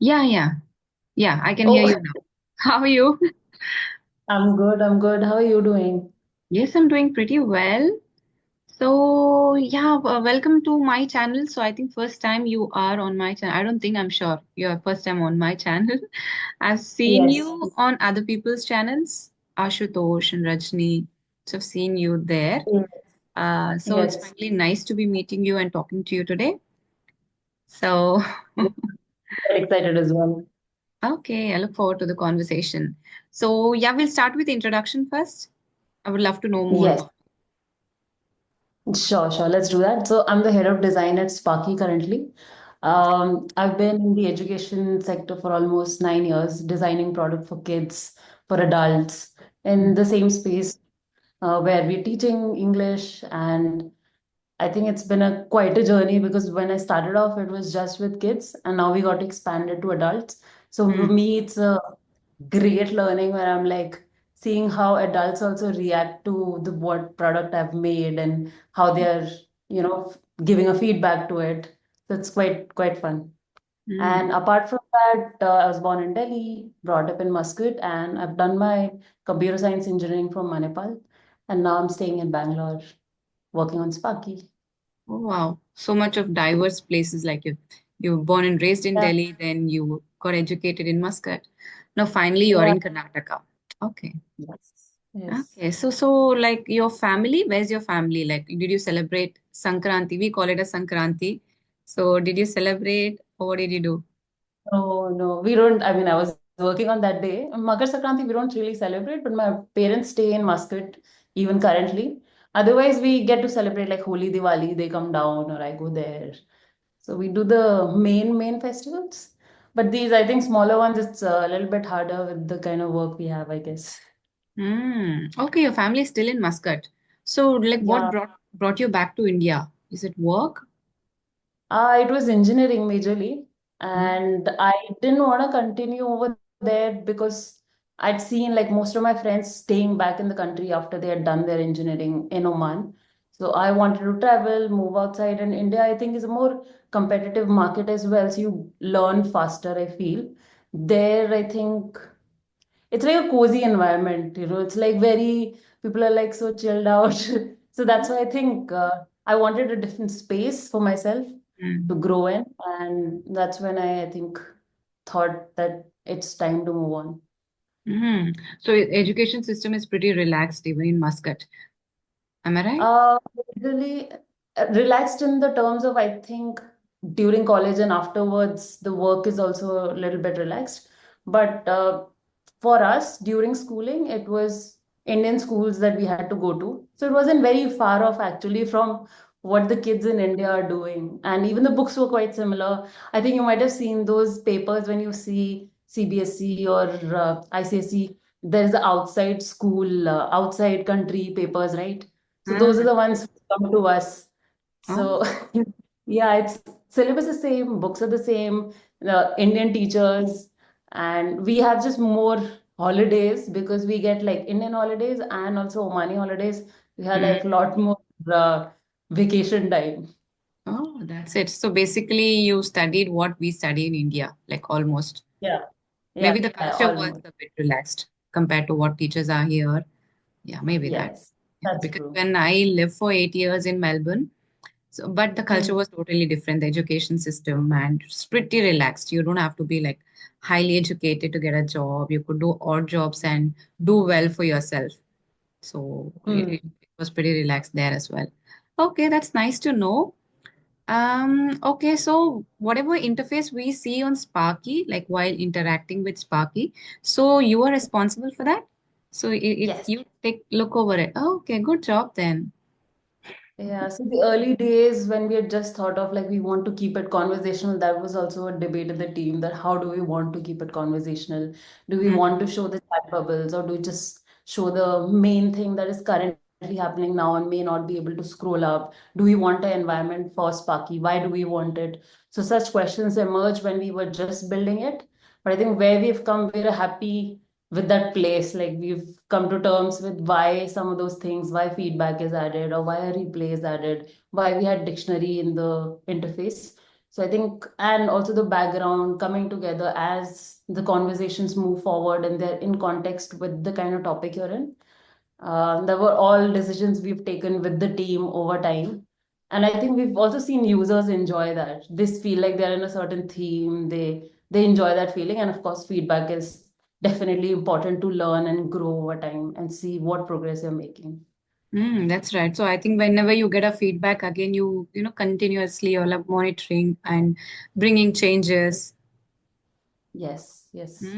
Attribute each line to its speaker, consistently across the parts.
Speaker 1: Yeah, yeah, yeah, I can hear
Speaker 2: Oh,
Speaker 1: you now. How are you?
Speaker 2: I'm good. I'm good. How are you doing?
Speaker 1: Yes, I'm doing pretty well. So, yeah, welcome to my channel. So, I think first time you are on my channel. I don't think I'm sure you're first time on my channel. I've seen
Speaker 2: Yes.
Speaker 1: you on other people's channels, Ashutosh and Rajni. So, I've seen you there.
Speaker 2: Yes.
Speaker 1: So, it's
Speaker 2: Yes.
Speaker 1: finally nice to be meeting you and talking to you today. So,
Speaker 2: Very excited as well.
Speaker 1: okay, I look forward to the conversation. So, yeah, we'll start with introduction first. I would love to know more
Speaker 2: Yes.
Speaker 1: about.
Speaker 2: Sure, sure. Let's do that. So I'm the head of design at Sparky currently. I've been in the education sector for almost 9 years, designing product for kids, for adults, in the same space where we're teaching English. And I think it's been a quite a journey because when I started off, it was just with kids, and now we got expanded to adults. So for
Speaker 1: Mm,
Speaker 2: me, it's a great learning where I'm like seeing how adults also react to the what product I've made and how they're, giving a feedback to it. So it's quite fun.
Speaker 1: mm.
Speaker 2: And apart from that, I was born in Delhi, brought up in Muscat, and I've done my computer science engineering from Manipal. And now I'm staying in Bangalore, working on Sparky.
Speaker 1: Oh, wow. So much of diverse places like you were born and raised in
Speaker 2: Yeah,
Speaker 1: Delhi, then you got educated in Muscat. Now finally you are
Speaker 2: yeah,
Speaker 1: in Karnataka. Okay.
Speaker 2: yes, yes.
Speaker 1: Okay. So like your family, where's your family? Like did you celebrate Sankranti? We call it a Sankranti. So did you celebrate or what did you do?
Speaker 2: No, no, we don't. I mean, I was working on that day. Makar Sankranti, we don't really celebrate, but my parents stay in Muscat even currently. Otherwise, we get to celebrate like Holi, Diwali. They come down, or I go there. So we do the main festivals. But these, I think, smaller ones, it's a little bit harder with the kind of work we have, I guess.
Speaker 1: Hmm. Okay, your family is still in Muscat. So like what
Speaker 2: Yeah.
Speaker 1: brought you back to India? Is it work?
Speaker 2: It was engineering majorly,
Speaker 1: Hmm.
Speaker 2: and I didn't want to continue over there because I'd seen like most of my friends staying back in the country after they had done their engineering in Oman. So I wanted to travel, move outside, and India, I think, is a more competitive market as well. So you learn faster, I feel. There, I think it's like a cozy environment, it's like very, people are like so chilled out. So that's why I think I wanted a different space for myself to
Speaker 1: Hmm.
Speaker 2: grow in. And that's when I think, thought that it's time to move on.
Speaker 1: Hmm. So education system is pretty relaxed even in Muscat. Am I right?
Speaker 2: Uh, Really relaxed in the terms of, I think, during college and afterwards, the work is also a little bit relaxed. But for us, during schooling, it was Indian schools that we had to go to. So it wasn't very far off actually from what the kids in India are doing. And even the books were quite similar. I think you might have seen those papers when you see CBSE or ICSE. There's the outside school, outside country papers, right? So those are
Speaker 1: Ah,
Speaker 2: the ones who come to us.
Speaker 1: oh,
Speaker 2: So yeah, it's syllabus is same, books are the same, Indian teachers, and we have just more holidays because we get like Indian holidays and also Omani holidays. We have
Speaker 1: mm.
Speaker 2: like a lot more vacation time.
Speaker 1: Oh, that's it. So basically, you studied what we study in India, like almost.
Speaker 2: Yeah, yeah,
Speaker 1: Maybe the culture was
Speaker 2: almost.
Speaker 1: a bit relaxed compared to what teachers are here. Yeah, maybe that.
Speaker 2: Yes,
Speaker 1: Yeah,
Speaker 2: that's
Speaker 1: because
Speaker 2: true.
Speaker 1: when I lived for 8 years in Melbourne, so but the culture
Speaker 2: Hmm.
Speaker 1: was totally different, the education system, and it's pretty relaxed. You don't have to be like highly educated to get a job. You could do odd jobs and do well for yourself. So
Speaker 2: Hmm.
Speaker 1: it was pretty relaxed there as well. Okay, that's nice to know. Okay, so whatever interface we see on Sparky, like while interacting with Sparky, so you are responsible for that. So
Speaker 2: Yes.
Speaker 1: you take look over it. Oh, okay, good job then.
Speaker 2: Yeah, so the early days when we had just thought of like we want to keep it conversational, that was also a debate in the team that how do we want to keep it conversational? Do we
Speaker 1: Mm,
Speaker 2: want to show the chat bubbles or do we just show the main thing that is currently happening now and may not be able to scroll up? Do we want an environment for Sparky? Why do we want it? So such questions emerged when we were just building it. But I think where we've come, we're happy with that place. Like we've come to terms with why some of those things, why feedback is added or why a replay is added, why we had dictionary in the interface. So I think, and also the background coming together as the conversations move forward and they're in context with the kind of topic you're in. There were all decisions we've taken with the team over time. And I think we've also seen users enjoy that. This feel like they're in a certain theme. They enjoy that feeling. And of course, feedback is definitely important to learn and grow over time and see what progress you're making.
Speaker 1: That's right. So I think whenever you get a feedback again, you know continuously you're like monitoring and bringing changes.
Speaker 2: Yes, yes.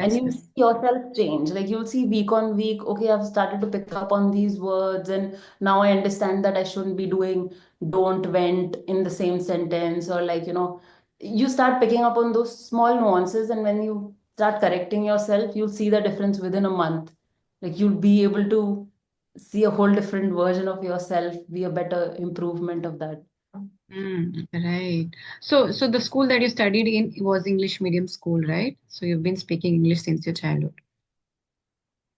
Speaker 2: And
Speaker 1: That's
Speaker 2: you see yourself change. Like you'll see week on week, okay, I've started to pick up on these words, and now I understand that I shouldn't be doing don't went in the same sentence, or like, you start picking up on those small nuances, and when you start correcting yourself, you'll see the difference within a month. Like you'll be able to see a whole different version of yourself, be a better improvement of that.
Speaker 1: right. So the school that you studied in was English medium school, right? So you've been speaking English since your childhood.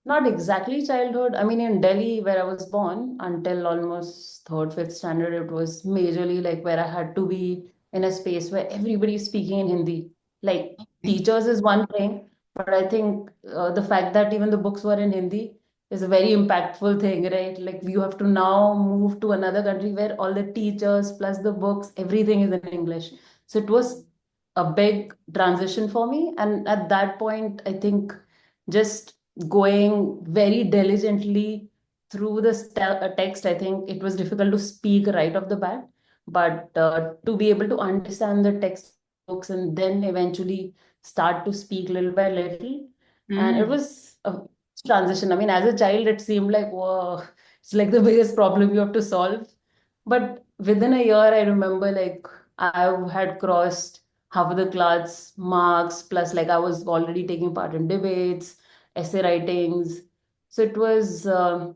Speaker 2: Not exactly childhood. I mean, in Delhi, where I was born, until almost third, fifth standard, it was majorly like where I had to be in a space where everybody is speaking in Hindi. Like,
Speaker 1: Okay.
Speaker 2: teachers is one thing, but I think the fact that even the books were in Hindi is a very impactful thing, right? Like, you have to now move to another country where all the teachers plus the books, everything is in English. So it was a big transition for me. And at that point, I think just going very diligently through the text, I think it was difficult to speak right off the bat, but to be able to understand the text of the books and then eventually start to speak little by little. And it
Speaker 1: Mm,
Speaker 2: was a transition. I mean, as a child, it seemed like, whoa, it's like the biggest problem you have to solve. But within a year, I remember like I had crossed half of the class marks, plus like I was already taking part in debates, essay writings. So it was a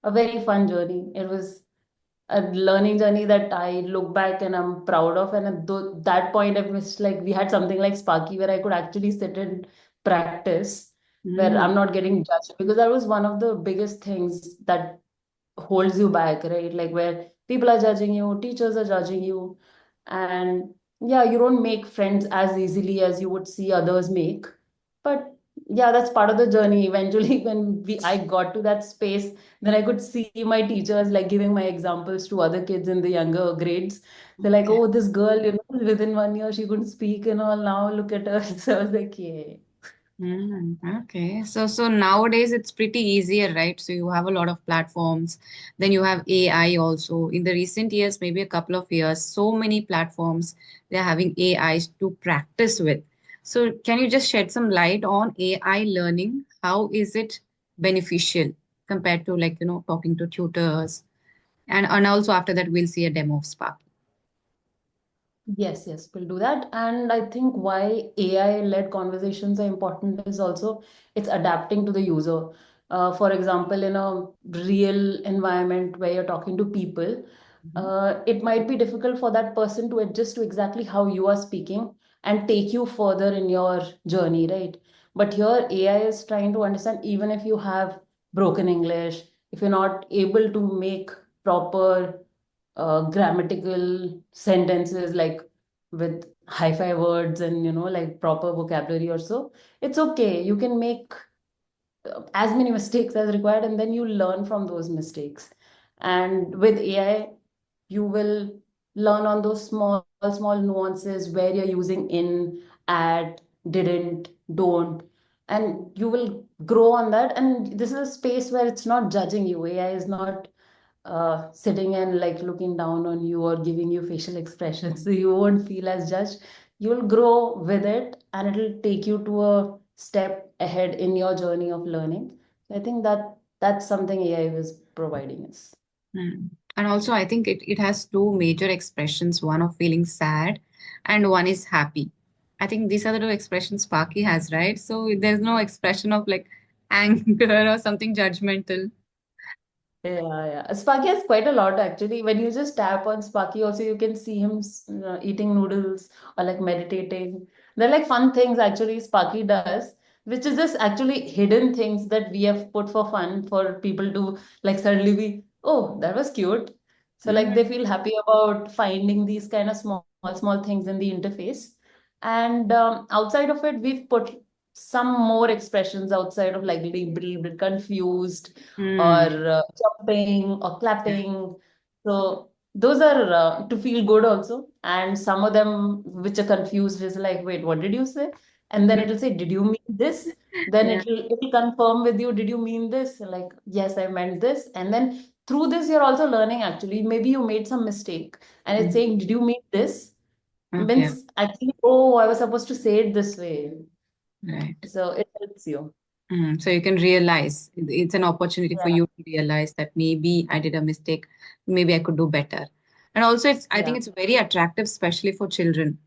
Speaker 2: very fun journey. It was a learning journey that I look back and I'm proud of. And at that point, I missed like we had something like Sparky where I could actually sit and practice, where
Speaker 1: mm,
Speaker 2: I'm not getting judged, because that was one of the biggest things that holds you back, right? Like where people are judging you, teachers are judging you, and yeah, you don't make friends as easily as you would see others make. But yeah, that's part of the journey. Eventually, when I got to that space, then I could see my teachers like giving my examples to other kids in the younger grades. They're like,
Speaker 1: okay.
Speaker 2: "Oh, this girl, within 1 year she couldn't speak and all. Now look at her." So I was like, "Yeah."
Speaker 1: Okay. So nowadays it's pretty easier, right? So you have a lot of platforms. Then you have AI also. In the recent years, maybe a couple of years, so many platforms they're having AIs to practice with. So can you just shed some light on AI learning? How is it beneficial compared to like, talking to tutors? And also after that we'll see a demo of Spark.
Speaker 2: Yes, yes, we'll do that. And I think why AI-led conversations are important is also it's adapting to the user. For example, in a real environment where you're talking to people,
Speaker 1: Mhm.
Speaker 2: it might be difficult for that person to adjust to exactly how you are speaking and take you further in your journey, right? But here, AI is trying to understand even if you have broken English, if you're not able to make proper grammatical sentences like with hi-fi words and like proper vocabulary or so, it's okay, you can make as many mistakes as required, and then you learn from those mistakes. And with AI, you will learn on those small nuances where you're using in, at, didn't, don't, and you will grow on that. And this is a space where it's not judging you. AI is not sitting and like looking down on you or giving you facial expressions. So you won't feel as judged. You'll grow with it and it'll take you to a step ahead in your journey of learning. So I think that's something AI is providing us.
Speaker 1: Hmm. And also, I think it has two major expressions, one of feeling sad and one is happy. I think these are the two expressions Sparky has, right? So there's no expression of like anger or something judgmental.
Speaker 2: Yeah, yeah. Sparky has quite a lot actually. When you just tap on Sparky, also you can see him eating noodles or like meditating. They're like fun things actually Sparky does, which is just actually hidden things that we have put for fun for people to like suddenly be, oh, that was cute. So like they
Speaker 1: Mm.
Speaker 2: feel happy about finding these kind of small small things in the interface. And outside of it, we've put some more expressions outside of like little confused or
Speaker 1: Hmm.
Speaker 2: jumping or
Speaker 1: Yeah.
Speaker 2: clapping. So those are to feel good also. And some of them which are confused is like, wait, what did you say? And then it'll say, did you mean this? Then
Speaker 1: Yeah.
Speaker 2: it'll confirm with you, did you mean this? Like, yes, I meant this. And then through this, you're also learning actually. Maybe you made some mistake and it's
Speaker 1: Mhm.
Speaker 2: saying, did you mean this?
Speaker 1: Okay.
Speaker 2: Means actually, oh, I was supposed to say it this way.
Speaker 1: Right.
Speaker 2: So it helps you.
Speaker 1: So you can realize it's an opportunity for
Speaker 2: Yeah.
Speaker 1: you to realize that maybe I did a mistake, maybe I could do better. And also, I think
Speaker 2: Yeah.
Speaker 1: it's very attractive, especially for children,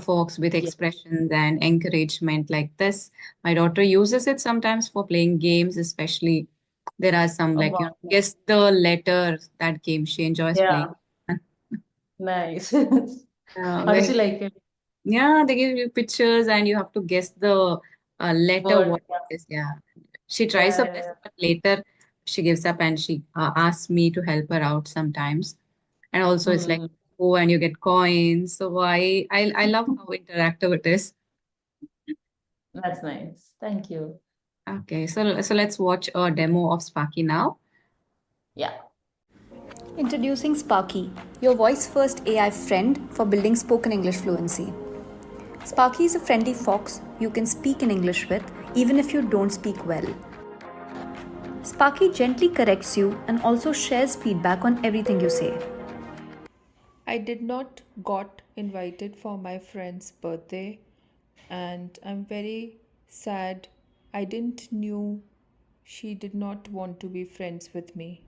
Speaker 1: folks with
Speaker 2: Yeah.
Speaker 1: expressions and encouragement like this. My daughter uses it sometimes for playing games, especially. There are some
Speaker 2: Oh,
Speaker 1: like,
Speaker 2: wow.
Speaker 1: guess the letter, that game she enjoys playing.
Speaker 2: Yeah. Nice. How does she
Speaker 1: Very,
Speaker 2: like it?
Speaker 1: yeah, they give you pictures and you have to guess the letter
Speaker 2: Word.
Speaker 1: what it is. Yeah. She tries
Speaker 2: Yeah.
Speaker 1: her
Speaker 2: Yeah.
Speaker 1: best,
Speaker 2: Yeah.
Speaker 1: but later she gives up and she asks me to help her out sometimes. And also it's like,
Speaker 2: Hmm.
Speaker 1: oh, and you get coins. So I love how interactive it is.
Speaker 2: That's nice. Thank you.
Speaker 1: Okay, so let's watch a demo of Sparky now.
Speaker 2: Yeah.
Speaker 3: Introducing Sparky, your voice first AI friend for building spoken English fluency. Sparky is a friendly fox you can speak in English with even if you don't speak well. Sparky gently corrects you and also shares feedback on everything you say.
Speaker 4: I did not got invited for my friend's birthday and I'm very sad. I didn't knew she did not want to be friends with me.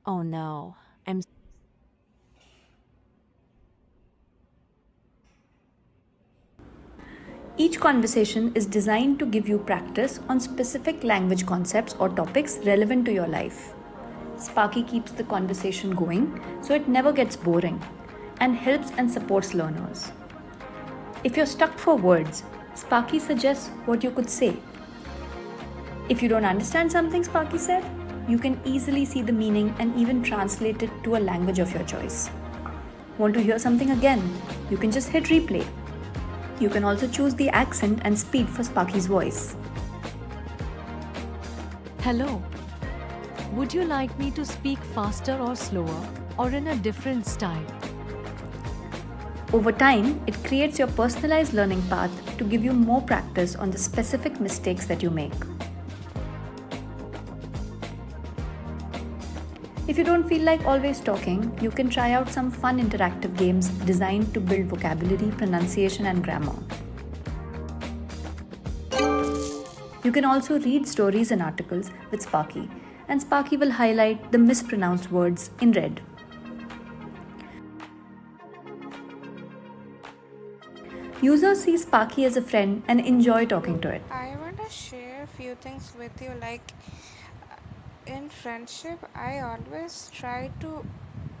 Speaker 5: Oh no, I'm
Speaker 3: Each conversation is designed to give you practice on specific language concepts or topics relevant to your life. Sparky keeps the conversation going so it never gets boring and helps and supports learners. If you're stuck for words, Sparky suggests what you could say. If you don't understand something Sparky said, you can easily see the meaning and even translate it to a language of your choice. Want to hear something again? You can just hit replay. You can also choose the accent and speed for Sparky's voice.
Speaker 5: hello. Would you like me to speak faster or slower or in a different style?
Speaker 3: Over time, it creates your personalized learning path to give you more practice on the specific mistakes that you make. If you don't feel like always talking, you can try out some fun interactive games designed to build vocabulary, pronunciation, and grammar. You can also read stories and articles with Sparky, and Sparky will highlight the mispronounced words in red. Users see Sparky as a friend and enjoy talking to it.
Speaker 6: I want to share a few things with you. Like in friendship, I always try to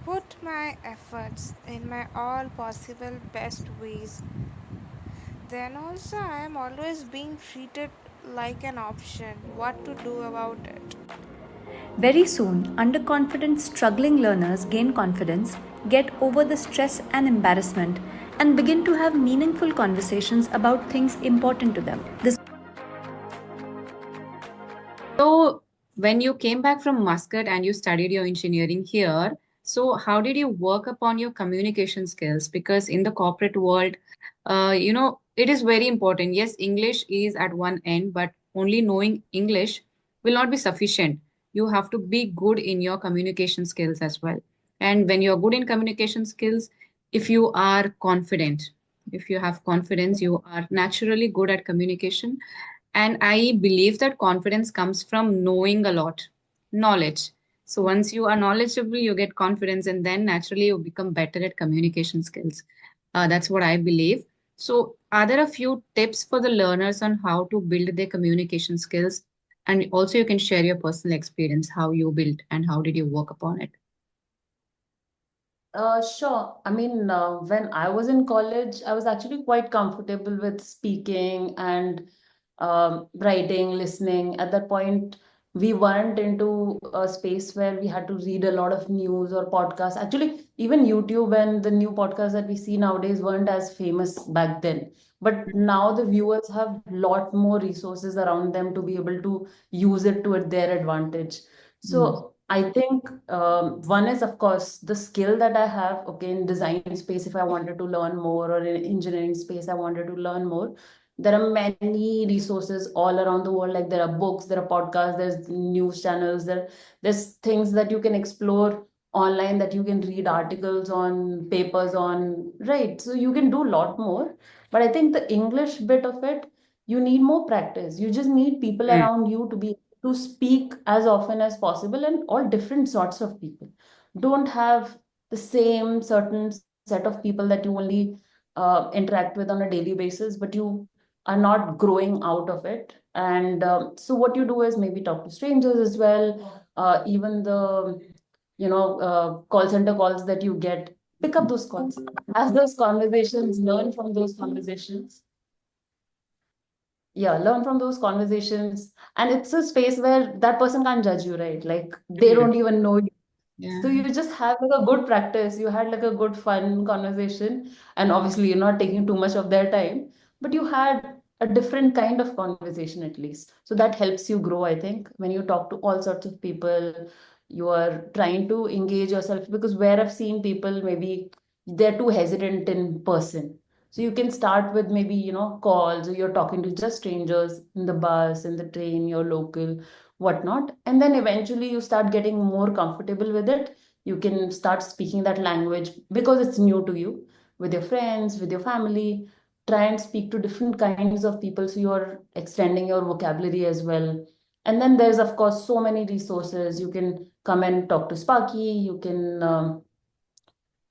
Speaker 6: put my efforts in my all possible best ways. Then also, I am always being treated like an option. What to do about it?
Speaker 3: Very soon, underconfident, struggling learners gain confidence, get over the stress and embarrassment, and begin to have meaningful conversations about things important to them. This
Speaker 1: So when you came back from Muscat and you studied your engineering here, so how did you work upon your communication skills? Because in the corporate world, it is very important. Yes, English is at one end, but only knowing English will not be sufficient. You have to be good in your communication skills as well. And when you're good in communication skills, if you are confident, if you have confidence, you are naturally good at communication, and I believe that confidence comes from knowing a lot, knowledge. So once you are knowledgeable, you get confidence, and then naturally you become better at communication skills. That's what I believe. So, are there a few tips for the learners on how to build their communication skills? And also, you can share your personal experience, how you built and how did you work upon it?
Speaker 2: Sure. I mean, when I was in college, I was actually quite comfortable with speaking and writing, listening. At that point, we weren't into a space where we had to read a lot of news or podcasts. Actually, even YouTube and the new podcasts that we see nowadays weren't as famous back then. But now the viewers have a lot more resources around them to be able to use it to their advantage.
Speaker 1: Mm.
Speaker 2: So I think one is, of course, the skill that I have. Okay, in design space, if I wanted to learn more, or in engineering space, I wanted to learn more. There are many resources all around the world. Like there are books, there are podcasts, there's news channels, there's things that you can explore online, that you can read articles on, papers on, right? So you can do a lot more. But I think the English bit of it, you need more practice. You just need people
Speaker 1: Mm.
Speaker 2: around you to be to speak as often as possible, and all different sorts of people. Don't have the same certain set of people that you only interact with on a daily basis, but you are not growing out of it. And so what you do is maybe talk to strangers as well. Even the call center calls that you get, pick up those calls, have those conversations, learn from those conversations. Yeah, learn from those conversations. And it's a space where that person can't judge you, right? Like they
Speaker 1: Mm.
Speaker 2: don't even know you.
Speaker 1: Yeah.
Speaker 2: So you just have like a good practice. You had like a good fun conversation. And obviously you're not taking too much of their time, but you had a different kind of conversation at least. So that helps you grow, I think. When you talk to all sorts of people, you are trying to engage yourself, because where I've seen people, maybe they're too hesitant in person. So you can start with maybe, calls, or you're talking to just strangers in the bus, in the train, your local, whatnot. And then eventually you start getting more comfortable with it. You can start speaking that language because it's new to you, with your friends, with your family. Try and speak to different kinds of people so you're extending your vocabulary as well. And then there's, of course, so many resources. You can come and talk to Sparky. You can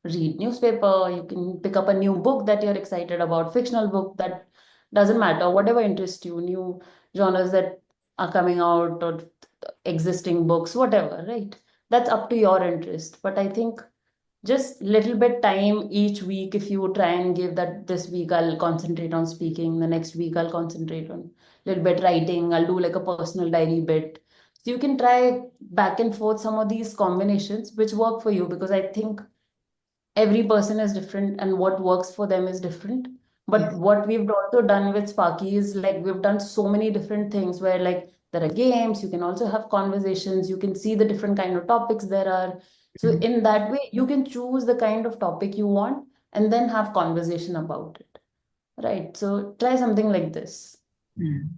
Speaker 2: read newspaper, you can pick up a new book that you're excited about, fictional book, that doesn't matter, whatever interests you, new genres that are coming out, or existing books, whatever, right? That's up to your interest. But I think just little bit time each week, if you try and give that, this week I'll concentrate on speaking, the next week I'll concentrate on little bit writing, I'll do like a personal diary bit. So you can try back and forth some of these combinations which work for you, because I think every person is different and what works for them is different. But
Speaker 1: Yes.
Speaker 2: what we've also done with Sparky is, like, we've done so many different things where, like, there are games, you can also have conversations, you can see the different kind of topics there are. So
Speaker 1: Mm.
Speaker 2: in that way, you can choose the kind of topic you want and then have conversation about it. Right. So try something like this.
Speaker 1: Mm.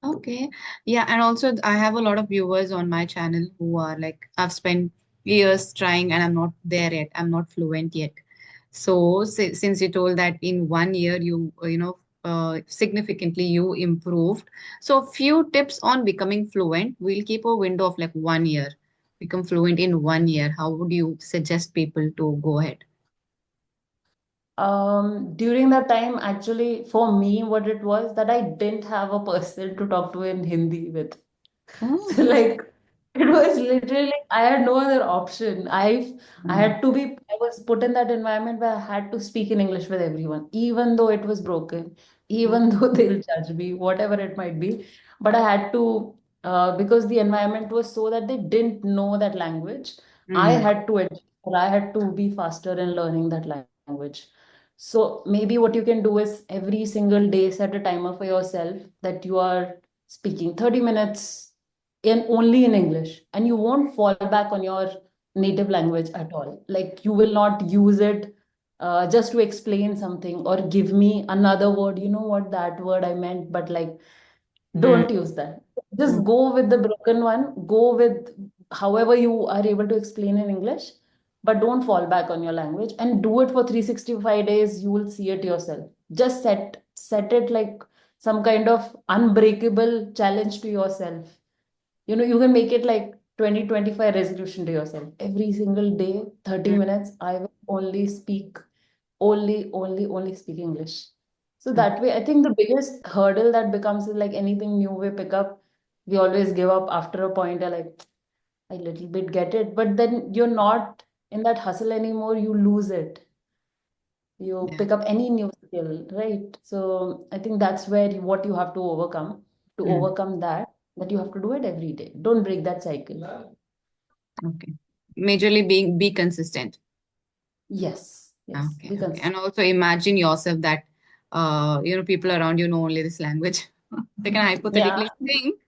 Speaker 1: Okay. Yeah, and also I have a lot of viewers on my channel who are like, I've spent years trying and I'm not there yet. I'm not fluent yet. So since you told that in 1 year significantly you improved. So few tips on becoming fluent. We'll keep a window of like 1 year. Become fluent in 1 year. How would you suggest people to go ahead?
Speaker 2: During that time, actually, for me, what it was that I didn't have a person to talk to in Hindi with.
Speaker 1: Oh.
Speaker 2: So like it was literally like I had no other option. I
Speaker 1: Mm.
Speaker 2: had to be I was put in that environment where I had to speak in English with everyone, even though it was broken, even though they'll judge me, whatever it might be. But I had to because the environment was so that they didn't know that language. I
Speaker 1: Mm.
Speaker 2: had to adjust, or I had to be faster in learning that language. So maybe what you can do is every single day set a timer for yourself that you are speaking 30 minutes in only in English, and you won't fall back on your native language at all. Like you will not use it just to explain something or give me another word. You know what that word I meant, but like
Speaker 1: Mm.
Speaker 2: don't use that.
Speaker 1: Mm.
Speaker 2: Just go with the broken one. Go with however you are able to explain in English, but don't fall back on your language and do it for 365 days. You will see it yourself. Just set it like some kind of unbreakable challenge to yourself. You can make it like 2025 resolution to yourself. Every single day, 30
Speaker 1: Mm.
Speaker 2: minutes, I will only speak, only speak English. So
Speaker 1: Mm.
Speaker 2: that way, I think the biggest hurdle that becomes is like anything new we pick up, we always give up after a point. You're like, I little bit get it, but then you're not in that hustle anymore. You lose it. You
Speaker 1: Yeah.
Speaker 2: pick up any new skill, right? So I think that's where what you have to overcome
Speaker 1: Mm.
Speaker 2: that. that you have to do it every day. Don't break that cycle.
Speaker 1: Okay. Majorly be consistent.
Speaker 2: Yes, yes,
Speaker 1: Okay,
Speaker 2: be
Speaker 1: okay. And
Speaker 2: consistent.
Speaker 1: also imagine yourself that people around you know only this language. They can
Speaker 2: Yeah,
Speaker 1: hypothetically think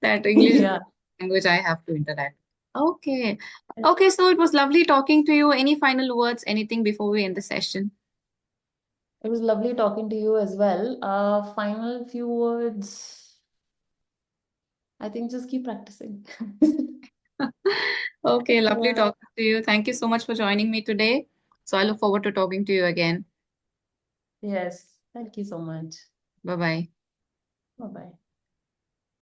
Speaker 1: that English is
Speaker 2: yeah.
Speaker 1: the language I have to interact. Okay. Okay, so it was lovely talking to you. Any final words, anything before we end the session?
Speaker 2: It was lovely talking to you as well. Final few words. I think just keep practicing.
Speaker 1: Okay, lovely
Speaker 2: Yeah.
Speaker 1: talking to you. Thank you so much for joining me today. So I look forward to talking to you again.
Speaker 2: Yes. Thank you so much.
Speaker 1: Bye bye.
Speaker 2: Bye bye.